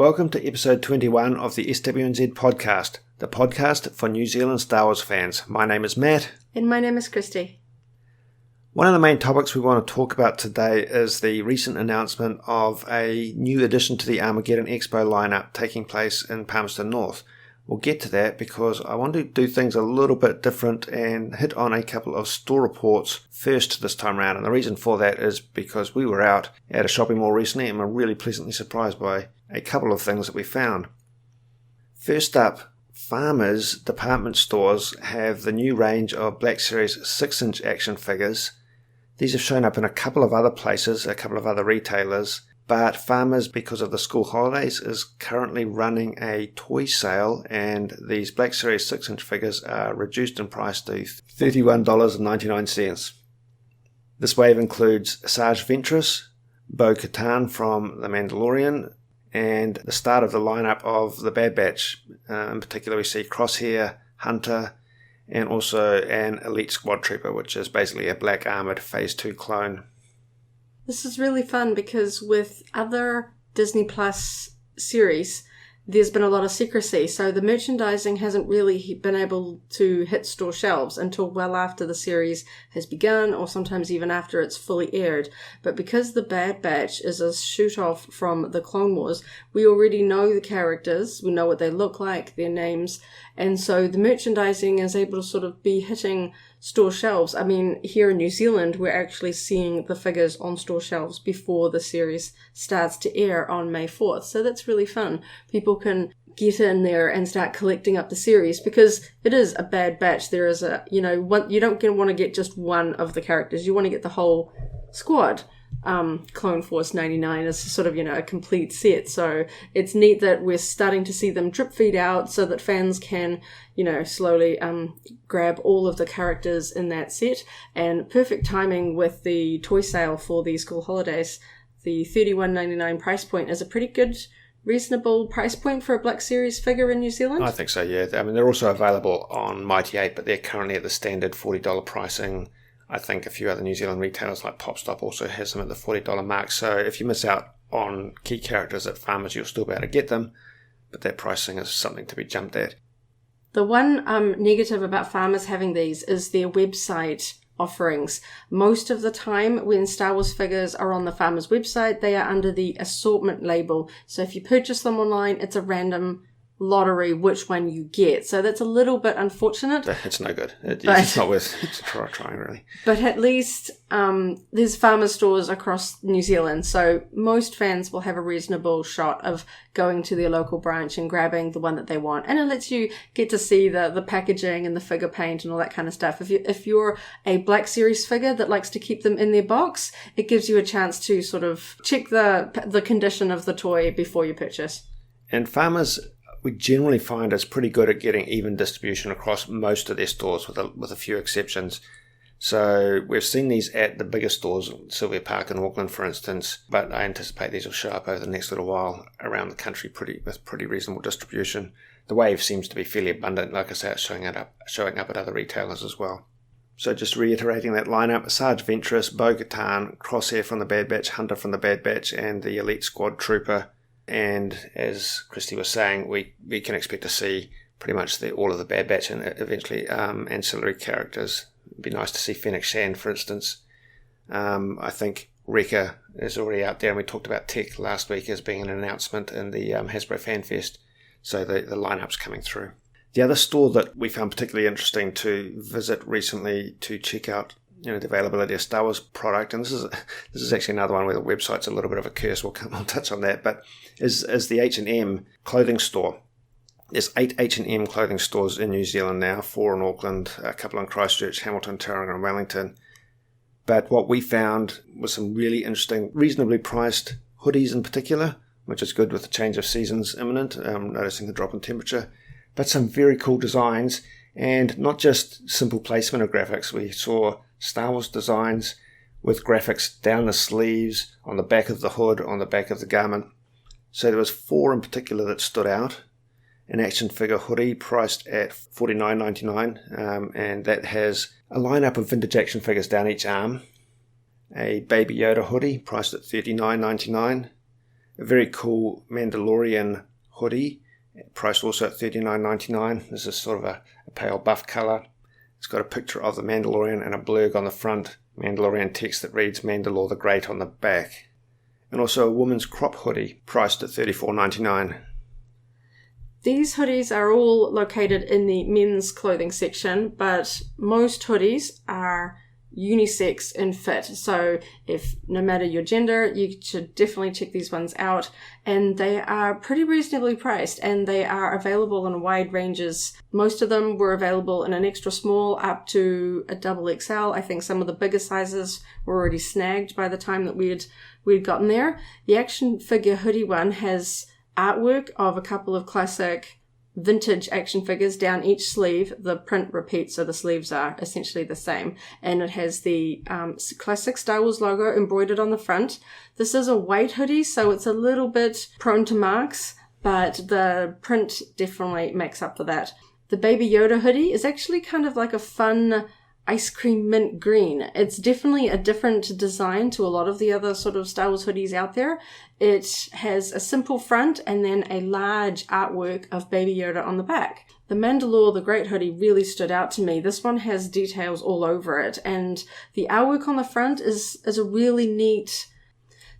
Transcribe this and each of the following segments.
Welcome to episode 21 of the SWNZ Podcast, the podcast for New Zealand Star Wars fans. My name is Matt. And my name is Christy. One of the main topics we want to talk about today is the recent announcement of a new addition to the Armageddon Expo lineup taking place in Palmerston North. We'll get to that because I want to do things a little bit different and hit on a couple of store reports first this time around. And the reason for that is because we were out at a shopping mall recently and were really pleasantly surprised by a couple of things that we found. First up, Farmers department stores have the new range of Black Series 6-inch action figures. These have shown up in a couple of other places, a couple of other retailers, but Farmers, because of the school holidays, is currently running a toy sale, and these Black Series 6-inch figures are reduced in price to $31.99. This wave includes Asajj Ventress, Bo-Katan from The Mandalorian, and the start of the lineup of the Bad Batch. In particular, we see Crosshair, Hunter, and also an Elite Squad Trooper, which is basically a black armoured Phase 2 clone. This is really fun because with other Disney Plus series, there's been a lot of secrecy. So the merchandising hasn't really been able to hit store shelves until well after the series has begun, or sometimes even after it's fully aired. But because the Bad Batch is a shoot-off from the Clone Wars, we already know the characters, we know what they look like, their names, and so the merchandising is able to sort of be hitting store shelves. I mean, here in New Zealand, we're actually seeing the figures on store shelves before the series starts to air on May 4th. So that's really fun. People can get in there and start collecting up the series because it is a Bad Batch. There is a, you don't want to get just one of the characters. You want to get the whole squad. Clone Force 99 is sort of, a complete set. So it's neat that we're starting to see them drip feed out so that fans can, slowly grab all of the characters in that set. And perfect timing with the toy sale for the school holidays. The $31.99 price point is a pretty good, reasonable price point for a Black Series figure in New Zealand. I think so, yeah. I mean, they're also available on Mighty 8, but they're currently at the standard $40 pricing. I think a few other New Zealand retailers like PopStop also has them at the $40 mark. So if you miss out on key characters at Farmers, you'll still be able to get them. But that pricing is something to be jumped at. The one negative about Farmers having these is their website offerings. Most of the time when Star Wars figures are on the Farmers website, they are under the assortment label. So if you purchase them online, it's a random lottery which one you get. So that's a little bit unfortunate. It's no good. It's not worth trying, really. But at least there's farmer stores across New Zealand, so most fans will have a reasonable shot of going to their local branch and grabbing the one that they want. And it lets you get to see the packaging and the figure paint and all that kind of stuff. If you're a Black Series figure that likes to keep them in their box, it gives you a chance to sort of check the condition of the toy before you purchase. And Farmers, we generally find it's pretty good at getting even distribution across most of their stores with a few exceptions. So we've seen these at the bigger stores, Sylvia Park in Auckland, for instance, but I anticipate these will show up over the next little while around the country with pretty reasonable distribution. The wave seems to be fairly abundant. Like I say, it's showing up at other retailers as well. So just reiterating that lineup, Asajj Ventress, Bo-Katan, Crosshair from the Bad Batch, Hunter from the Bad Batch, and the Elite Squad Trooper. And as Christy was saying, we can expect to see pretty much all of the Bad Batch and eventually ancillary characters. It'd be nice to see Fennec Shand, for instance. I think Wrecker is already out there, and we talked about Tech last week as being an announcement in the Hasbro Fan Fest. So the lineup's coming through. The other store that we found particularly interesting to visit recently to check out the availability of Star Wars product, and this is actually another one where the website's a little bit of a curse. We'll touch on that, but is the H&M clothing store. There's 8 H&M clothing stores in New Zealand now, 4 in Auckland, a couple in Christchurch, Hamilton, Tauranga and Wellington. But what we found was some really interesting, reasonably priced hoodies in particular, which is good with the change of seasons imminent, noticing the drop in temperature, but some very cool designs, and not just simple placement of graphics. We saw Star Wars designs with graphics down the sleeves, on the back of the hood, on the back of the garment. So there was 4 in particular that stood out. An action figure hoodie priced at $49.99, and that has a lineup of vintage action figures down each arm. A Baby Yoda hoodie priced at $39.99. A very cool Mandalorian hoodie, priced also at $39.99. This is sort of a pale buff colour. It's got a picture of the Mandalorian and a blurb on the front, Mandalorian text that reads Mandalore the Great on the back. And also a woman's crop hoodie, priced at $34.99. These hoodies are all located in the men's clothing section, but most hoodies are unisex in fit. So if no matter your gender, you should definitely check these ones out. And they are pretty reasonably priced, and they are available in wide ranges. Most of them were available in an extra small up to a double XL. I think some of the bigger sizes were already snagged by the time that we'd gotten there. The action figure hoodie one has artwork of a couple of classic vintage action figures down each sleeve. The print repeats, so the sleeves are essentially the same. And it has the classic Star Wars logo embroidered on the front. This is a white hoodie, so it's a little bit prone to marks, but the print definitely makes up for that. The Baby Yoda hoodie is actually kind of like a fun ice cream mint green. It's definitely a different design to a lot of the other sort of Star Wars hoodies out there. It has a simple front and then a large artwork of Baby Yoda on the back. The Mandalore the Great hoodie really stood out to me. This one has details all over it, and the artwork on the front is a really neat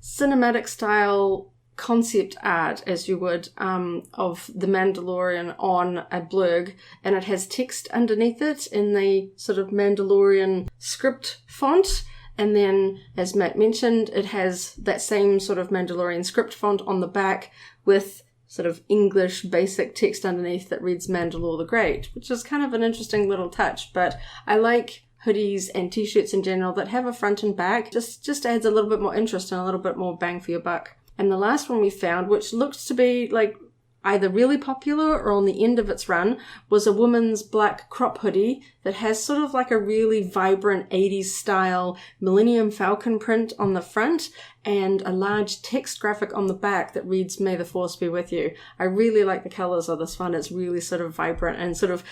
cinematic style concept art, as you would, of the Mandalorian on a blurb, and it has text underneath it in the sort of Mandalorian script font. And then, as Matt mentioned, it has that same sort of Mandalorian script font on the back with sort of English basic text underneath that reads Mandalore the Great, which is kind of an interesting little touch. But I like hoodies and t-shirts in general that have a front and back. Just adds a little bit more interest and a little bit more bang for your buck. And the last one we found, which looks to be like either really popular or on the end of its run, was a woman's black crop hoodie that has sort of like a really vibrant 80s style Millennium Falcon print on the front and a large text graphic on the back that reads, "May the Force be with you." I really like the colors of this one. It's really sort of vibrant and sort of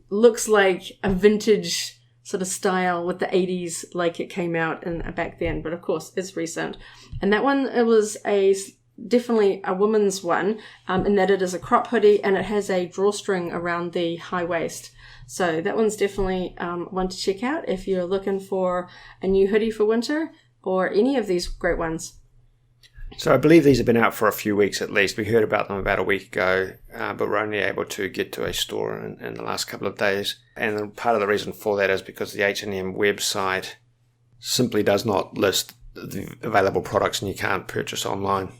looks like a vintage sort of style with the 80s, like it came out back then, but of course it's recent. And that one, it was definitely a woman's one, in that it is a crop hoodie and it has a drawstring around the high waist. So that one's definitely one to check out if you're looking for a new hoodie for winter or any of these great ones. So I believe these have been out for a few weeks at least. We heard about them about a week ago, but we're only able to get to a store in the last couple of days. And part of the reason for that is because the H&M website simply does not list the available products and you can't purchase online.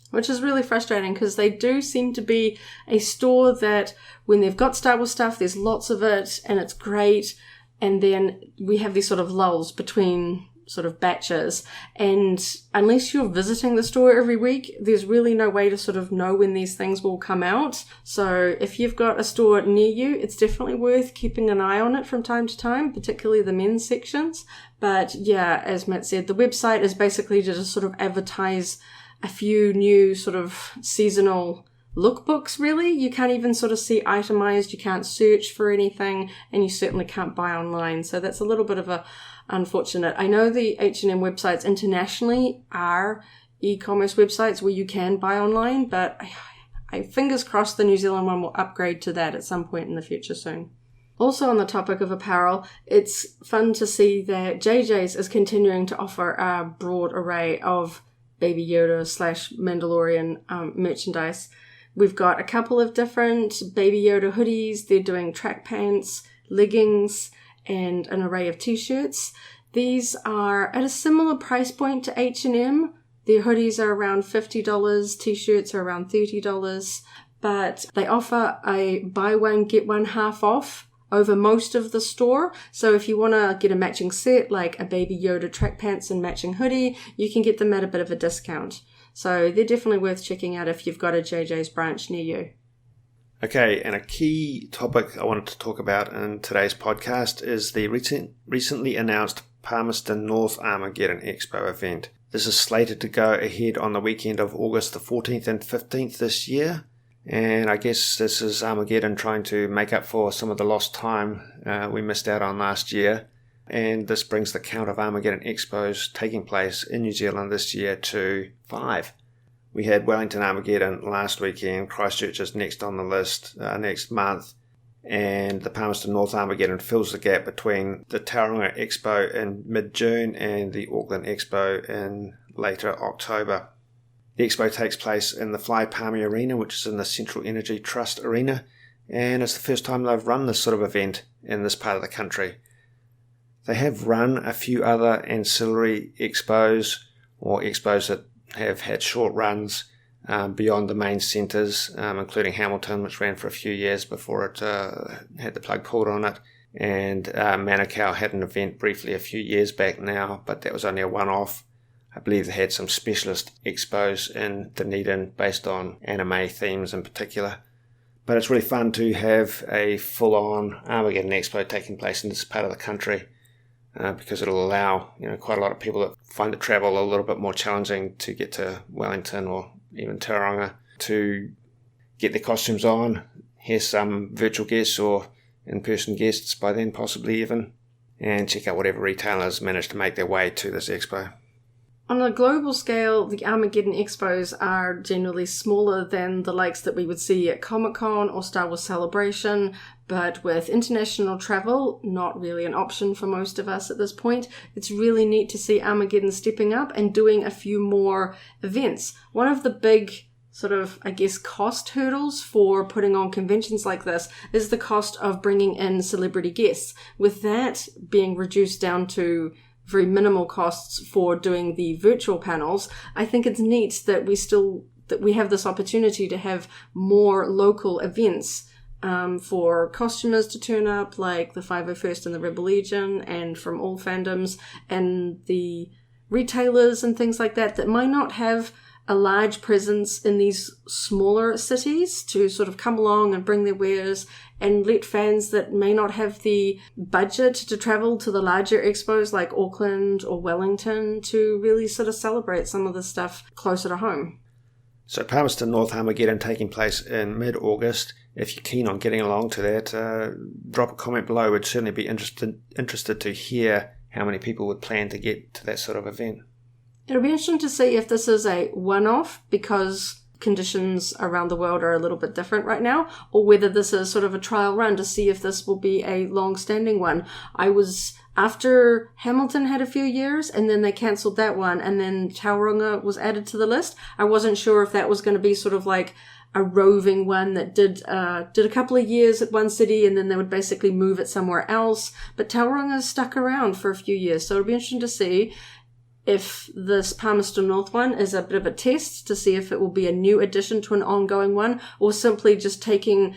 Which is really frustrating because they do seem to be a store that when they've got Star Wars stuff, there's lots of it and it's great. And then we have these sort of lulls between sort of batches, and unless you're visiting the store every week, there's really no way to sort of know when these things will come out. So if you've got a store near you, it's definitely worth keeping an eye on it from time to time, particularly the men's sections. But yeah, as Matt said, the website is basically to just sort of advertise a few new sort of seasonal lookbooks, really. You can't even sort of see itemized, you can't search for anything, and you certainly can't buy online. So that's a little bit of a unfortunate. I know the H&M websites internationally are e-commerce websites where you can buy online, but I fingers crossed the New Zealand one will upgrade to that at some point in the future soon. Also on the topic of apparel, it's fun to see that JJ's is continuing to offer a broad array of Baby Yoda / Mandalorian merchandise. We've got a couple of different Baby Yoda hoodies. They're doing track pants, leggings, and an array of t-shirts. These are at a similar price point to H&M. Their hoodies are around $50, t-shirts are around $30, but they offer a buy one, get one half off over most of the store. So if you want to get a matching set, like a Baby Yoda track pants and matching hoodie, you can get them at a bit of a discount. So they're definitely worth checking out if you've got a JJ's branch near you. Okay, and a key topic I wanted to talk about in today's podcast is the recently announced Palmerston North Armageddon Expo event. This is slated to go ahead on the weekend of August the 14th and 15th this year. And I guess this is Armageddon trying to make up for some of the lost time we missed out on last year. And this brings the count of Armageddon Expos taking place in New Zealand this year to 5, We had Wellington Armageddon last weekend. Christchurch is next on the list next month. And the Palmerston North Armageddon fills the gap between the Tauranga Expo in mid-June and the Auckland Expo in later October. The Expo takes place in the Fly Palmy Arena, which is in the Central Energy Trust Arena, and it's the first time they've run this sort of event in this part of the country. They have run a few other ancillary expos, or expos that have had short runs beyond the main centres, including Hamilton, which ran for a few years before it had the plug pulled on it. And Manukau had an event briefly a few years back now, but that was only a one-off. I believe they had some specialist expos in Dunedin based on anime themes in particular. But it's really fun to have a full-on Armageddon Expo taking place in this part of the country because it'll allow quite a lot of people that find the travel a little bit more challenging to get to Wellington or even Tauranga to get their costumes on, hear some virtual guests or in-person guests by then possibly even, and check out whatever retailers manage to make their way to this expo. On a global scale, the Armageddon Expos are generally smaller than the likes that we would see at Comic-Con or Star Wars Celebration, but with international travel, not really an option for most of us at this point. It's really neat to see Armageddon stepping up and doing a few more events. One of the big cost hurdles for putting on conventions like this is the cost of bringing in celebrity guests. With that being reduced down to very minimal costs for doing the virtual panels, I think it's neat that we have this opportunity to have more local events for costumers to turn up, like the 501st and the Rebel Legion, and from all fandoms, and the retailers and things like that might not have a large presence in these smaller cities to sort of come along and bring their wares and let fans that may not have the budget to travel to the larger expos like Auckland or Wellington to really sort of celebrate some of the stuff closer to home. So Palmerston North Armageddon taking place in mid-August. If you're keen on getting along to that, drop a comment below. We'd certainly be interested to hear how many people would plan to get to that sort of event. It'll be interesting to see if this is a one-off because conditions around the world are a little bit different right now, or whether this is sort of a trial run to see if this will be a long-standing one. After Hamilton had a few years and then they cancelled that one and then Tauranga was added to the list, I wasn't sure if that was going to be sort of like a roving one that did a couple of years at one city and then they would basically move it somewhere else. But Tauranga stuck around for a few years, so it'll be interesting to see if this Palmerston North one is a bit of a test to see if it will be a new addition to an ongoing one, or simply just taking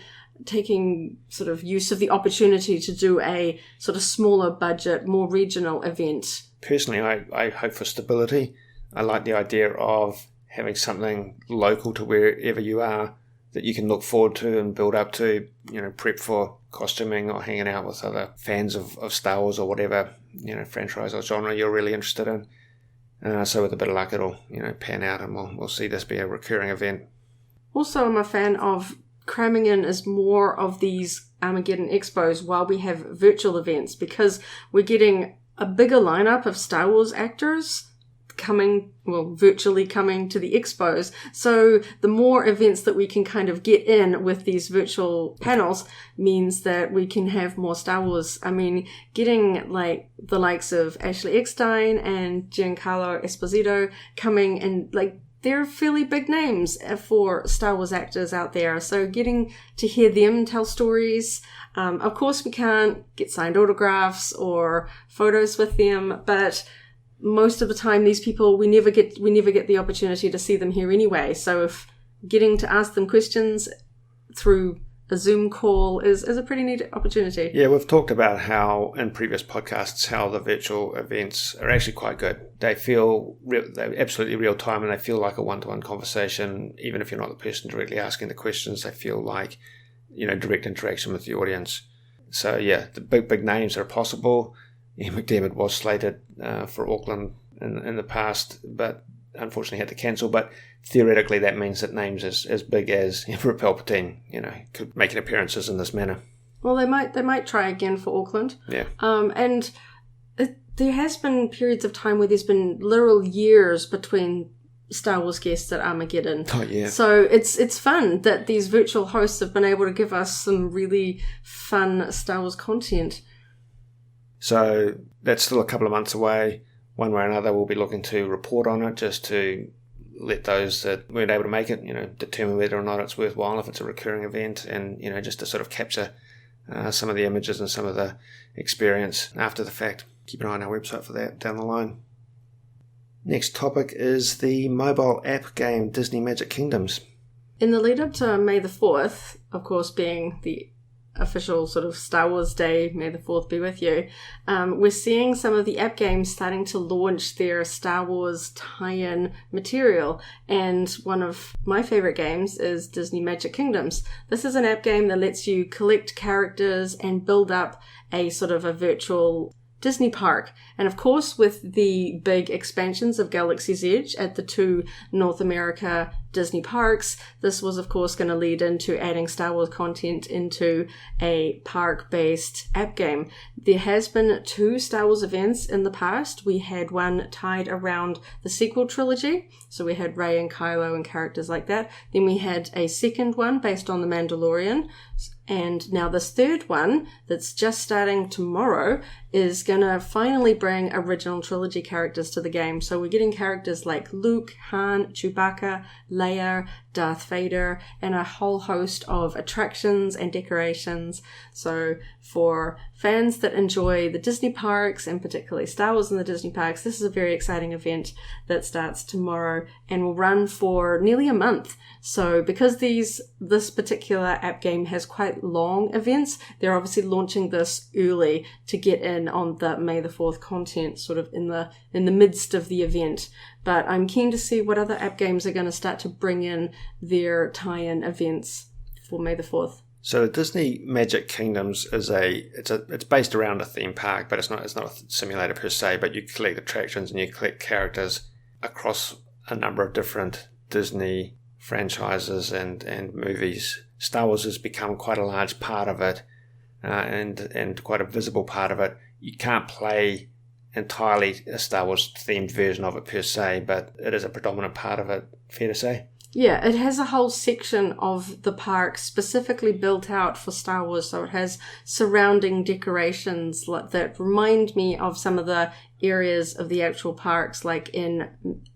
sort of use of the opportunity to do a sort of smaller budget, more regional event. Personally, I hope for stability. I like the idea of having something local to wherever you are that you can look forward to and build up to, prep for costuming or hanging out with other fans of Star Wars or whatever, franchise or genre you're really interested in. So with a bit of luck, it'll pan out, and we'll see this be a recurring event. Also, I'm a fan of cramming in as more of these Armageddon Expos while we have virtual events, because we're getting a bigger lineup of Star Wars actors virtually coming to the expos. So the more events that we can kind of get in with these virtual panels means that we can have more Star Wars. I mean, getting like the likes of Ashley Eckstein and Giancarlo Esposito coming, and like they're fairly big names for Star Wars actors out there. So getting to hear them tell stories. Of course, we can't get signed autographs or photos with them, but most of the time these people, we never get the opportunity to see them here anyway. So if getting to ask them questions through a Zoom call is a pretty neat opportunity. Yeah, we've talked about how in previous podcasts how the virtual events are actually quite good. They're absolutely real time, and they feel like a one-to-one conversation. Even if you're not the person directly asking the questions, they feel like direct interaction with the audience. So yeah, the big names are possible. Ian McDiarmid was slated for Auckland in the past, but unfortunately had to cancel. But theoretically, that means that names as big as Emperor Palpatine, could make appearances in this manner. Well, they might try again for Auckland. Yeah. There has been periods of time where there's been literal years between Star Wars guests at Armageddon. Oh, yeah. So it's fun that these virtual hosts have been able to give us some really fun Star Wars content. So that's still a couple of months away. One way or another, we'll be looking to report on it just to let those that weren't able to make it, determine whether or not it's worthwhile, if it's a recurring event, and, just to sort of capture some of the images and some of the experience after the fact. Keep an eye on our website for that down the line. Next topic is the mobile app game Disney Magic Kingdoms. In the lead up to May the 4th, of course being the official sort of Star Wars Day, May the 4th be with you, we're seeing some of the app games starting to launch their Star Wars tie-in material, and one of my favorite games is Disney Magic Kingdoms. This is an app game that lets you collect characters and build up a sort of a virtual Disney park. And of course, with the big expansions of Galaxy's Edge at the 2 North America Disney parks, this was of course going to lead into adding Star Wars content into a park-based app game. There has been 2 Star Wars events in the past. We had one tied around the sequel trilogy, so we had Rey and Kylo and characters like that. Then we had a second one based on The Mandalorian, and now this third one that's just starting tomorrow is going to finally bring original trilogy characters to the game. So we're getting characters like Luke, Han, Chewbacca, Leia, Darth Vader, and a whole host of attractions and decorations. So for fans that enjoy the Disney parks, and particularly Star Wars in the Disney parks, this is a very exciting event that starts tomorrow and will run for nearly a month. So because this particular app game has quite long events, they're obviously launching this early to get in on the May the 4th content, sort of in the midst of the event. But I'm keen to see what other app games are going to start to bring in their tie-in events for May the 4th. So the Disney Magic Kingdoms it's based around a theme park, but it's not a simulator per se, but you collect attractions and you collect characters across a number of different Disney franchises and movies. Star Wars has become quite a large part of it, and quite a visible part of it. You can't play entirely a Star Wars themed version of it per se, but it is a predominant part of it, fair to say? Yeah, it has a whole section of the park specifically built out for Star Wars, so it has surrounding decorations that remind me of some of the areas of the actual parks, like in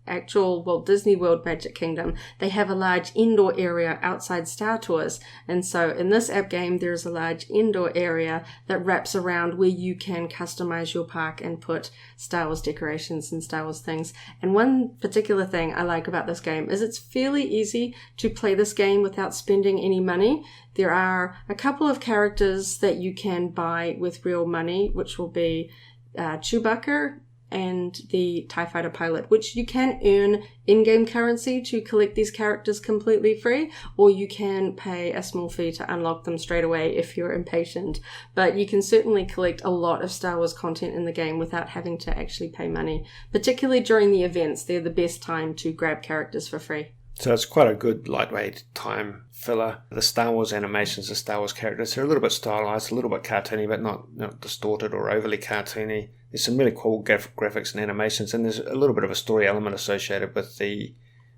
actual Walt Disney World Magic Kingdom. They have a large indoor area outside Star Tours, and so in this app game there's a large indoor area that wraps around where you can customize your park and put Star Wars decorations and Star Wars things. And one particular thing I like about this game is it's fairly easy to play this game without spending any money. There are a couple of characters that you can buy with real money, which will be Chewbacca and the TIE Fighter pilot, which you can earn in-game currency to collect these characters completely free, or you can pay a small fee to unlock them straight away if you're impatient. But you can certainly collect a lot of Star Wars content in the game without having to actually pay money. Particularly during the events, they're the best time to grab characters for free. So it's quite a good lightweight time filler. The Star Wars animations, the Star Wars characters, they're a little bit stylized, a little bit cartoony, but not distorted or overly cartoony. There's some really cool graphics and animations, and there's a little bit of a story element associated with the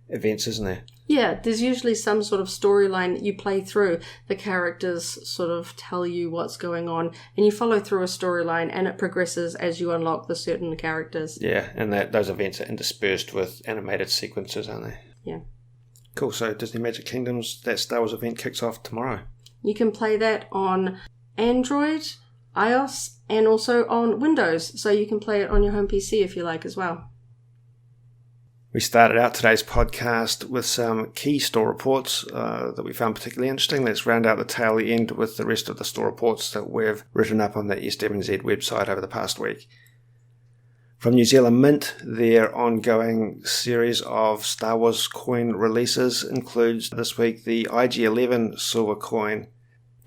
events, isn't there? Yeah, there's usually some sort of storyline that you play through. The characters sort of tell you what's going on, and you follow through a storyline, and it progresses as you unlock the certain characters. Yeah, and those events are interspersed with animated sequences, aren't they? Yeah. Cool, so Disney Magic Kingdoms, that Star Wars event kicks off tomorrow. You can play that on Android, iOS, and also on Windows, so you can play it on your home PC if you like as well. We started out today's podcast with some key store reports that we found particularly interesting. Let's round out the tail end with the rest of the store reports that we've written up on the SWNZ website over the past week. From New Zealand Mint, their ongoing series of Star Wars coin releases includes this week the IG-11 silver coin,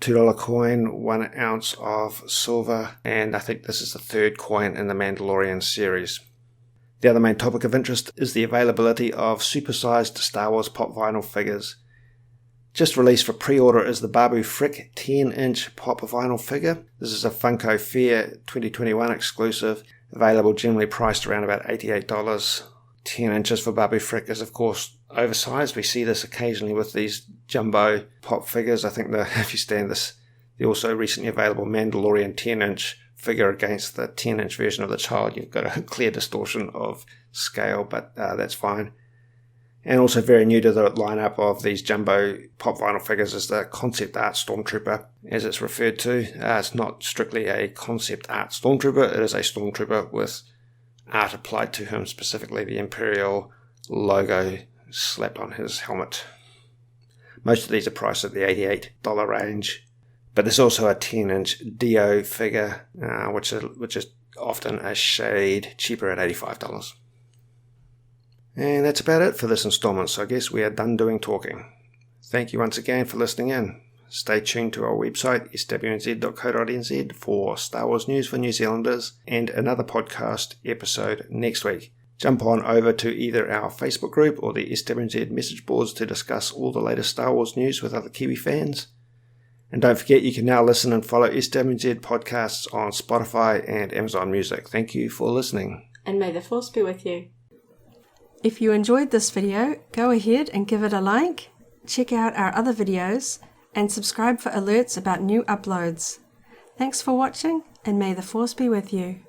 $2 coin, 1 ounce of silver, and I think this is the third coin in the Mandalorian series. The other main topic of interest is the availability of supersized Star Wars pop vinyl figures. Just released for pre-order is the Babu Frick 10-inch pop vinyl figure. This is a Funko Fair 2021 exclusive, available generally priced around about $88. 10 inches for Babu Frick is, of course, oversized. We see this occasionally with these jumbo pop figures. I think if you stand the also recently available Mandalorian 10-inch figure against the 10-inch version of the child, you've got a clear distortion of scale, but that's fine. And also very new to the lineup of these jumbo pop vinyl figures is the concept art Stormtrooper, as it's referred to. It's not strictly a concept art Stormtrooper, it is a Stormtrooper with art applied to him, specifically the Imperial logo slapped on his helmet. Most of these are priced at the $88 range, but there's also a 10-inch Dio figure, which is often a shade cheaper at $85. And that's about it for this installment, so I guess we are done doing talking. Thank you once again for listening in. Stay tuned to our website, SWNZ.co.nz, for Star Wars news for New Zealanders and another podcast episode next week. Jump on over to either our Facebook group or the SWNZ message boards to discuss all the latest Star Wars news with other Kiwi fans. And don't forget, you can now listen and follow SWNZ podcasts on Spotify and Amazon Music. Thank you for listening. And may the Force be with you. If you enjoyed this video, go ahead and give it a like, check out our other videos, and subscribe for alerts about new uploads. Thanks for watching, and may the Force be with you.